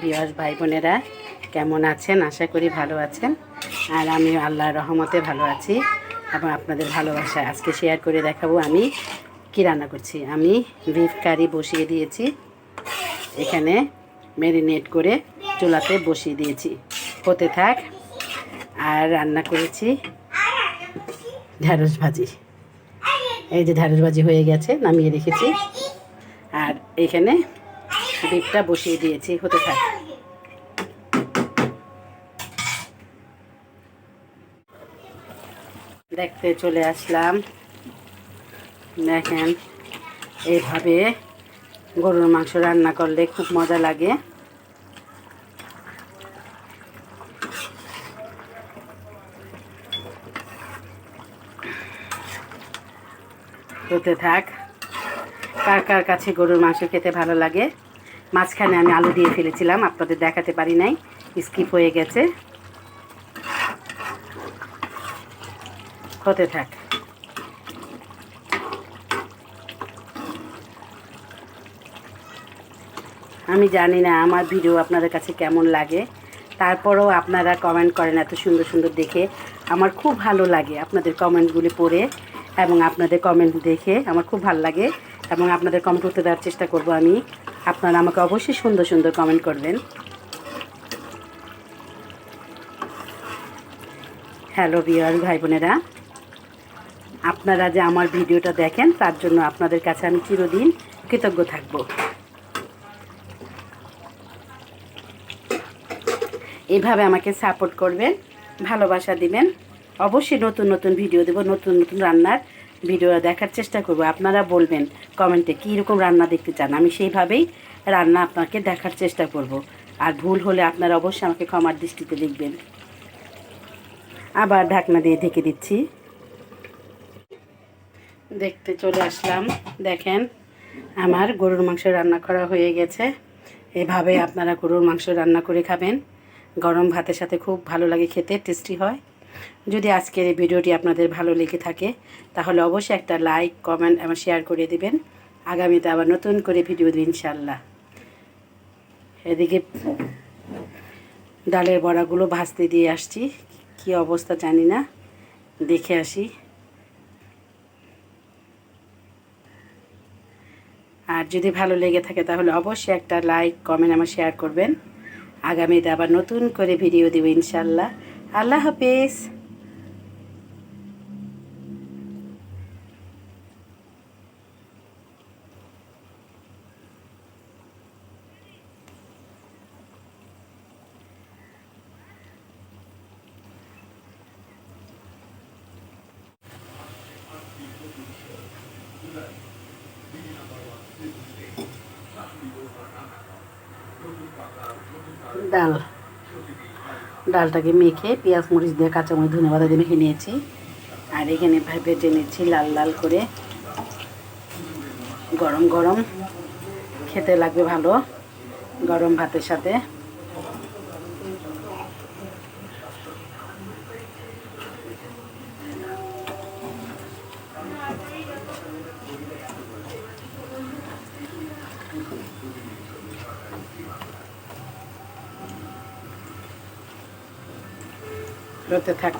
Viewers ভাই বোনেরা কেমন আছেন? আশা করি ভালো আছেন। আর আমি আল্লাহর রহমতে ভালো আছি এবং আপনাদের ভালোবাসা আজকে শেয়ার করে দেখাবো আমি কি রান্না করছি। আমি বিফ কারি বসিয়ে দিয়েছি, এখানে ম্যারিনেট করে চুলাতে বসিয়ে দিয়েছি, হতে থাক। আর রান্না করেছি ঢ্যাঁড়স ভাজি। এই যে ঢ্যাঁড়স ভাজি হয়ে গেছে, নামিয়ে রেখেছি। আর এখানে বিফটা বসিয়ে দিয়েছি, হতে থাক। দেখতে চলে আসলাম। দেখেন, এইভাবে গরুর মাংস রান্না করলে খুব মজা লাগে। হতে থাক। কার কার কাছে গরুর মাংস খেতে ভালো লাগে? মাঝখানে আমি আলু দিয়ে ফেলেছিলাম, আপনাদের দেখাতে পারি নাই, স্কিপ হয়ে গেছে। হতে থাক। আমি জানি না আমার ভিডিও আপনাদের কাছে কেমন লাগে, তারপরেও আপনারা কমেন্ট করেন এত সুন্দর সুন্দর দেখে। আমার খুব ভালো লাগে আপনাদের কমেন্টগুলি পড়ে এবং আপনাদের কমেন্ট দেখে আমার খুব ভালো লাগে এবং আপনাদের কমেন্ট করতে দেওয়ার চেষ্টা করব আমি। আপনারা আমাকে অবশ্যই সুন্দর সুন্দর কমেন্ট করবেন। হ্যালো ভিউয়ার্স ভাই বোনেরা, আপনারা যে আমার ভিডিওটা দেখেন তার জন্য আপনাদের কাছে আমি চিরদিন কৃতজ্ঞ থাকব। এইভাবে আমাকে সাপোর্ট করবেন, ভালোবাসা দিবেন। অবশ্যই নতুন নতুন ভিডিও দেব, নতুন নতুন রান্নার ভিডিও দেখার চেষ্টা করব। আপনারা বলবেন কমেন্টে কীরকম রান্না দেখতে চান, আমি সেইভাবেই রান্না আপনাকে দেখার চেষ্টা করব। আর ভুল হলে আপনারা অবশ্যই আমাকে ক্ষমার দৃষ্টিতে দেখবেন। আবার ঢাকনা দিয়ে ঢেকে দিচ্ছি। দেখতে চলে আসলাম। দেখেন, আমার গরুর মাংস রান্না করা হয়ে গেছে। এভাবে আপনারা গরুর মাংস রান্না করে খাবেন, গরম ভাতের সাথে খুব ভালো লাগে খেতে, টেস্টি হয়। যদি আজকের এই ভিডিওটি আপনাদের ভালো লেগে থাকে তাহলে অবশ্যই একটা লাইক, কমেন্ট এবং শেয়ার করে দিবেন। আগামীতে আবার নতুন করে ভিডিও দিই ইনশাল্লাহ। এদিকে ডালের বড়াগুলো ভাজতে দিয়ে আসছি, কি অবস্থা জানি না, দেখে আসি। আর যদি ভালো লেগে থাকে তাহলে অবশ্যই একটা লাইক, কমেন্ট আমার শেয়ার করবেন। আগামীতে আবার নতুন করে ভিডিও দেব ইনশাল্লাহ। আল্লাহ হাফেজ। ডালটাকে মেখে পেঁয়াজ মরিচ দিয়ে, কাঁচামরিচ, ধনেপাতা দিয়ে মেখে নিয়েছি। আর এখানে ভেজে নিচ্ছি লাল লাল করে। গরম গরম খেতে লাগবে ভালো, গরম ভাতের সাথে। হতে থাক।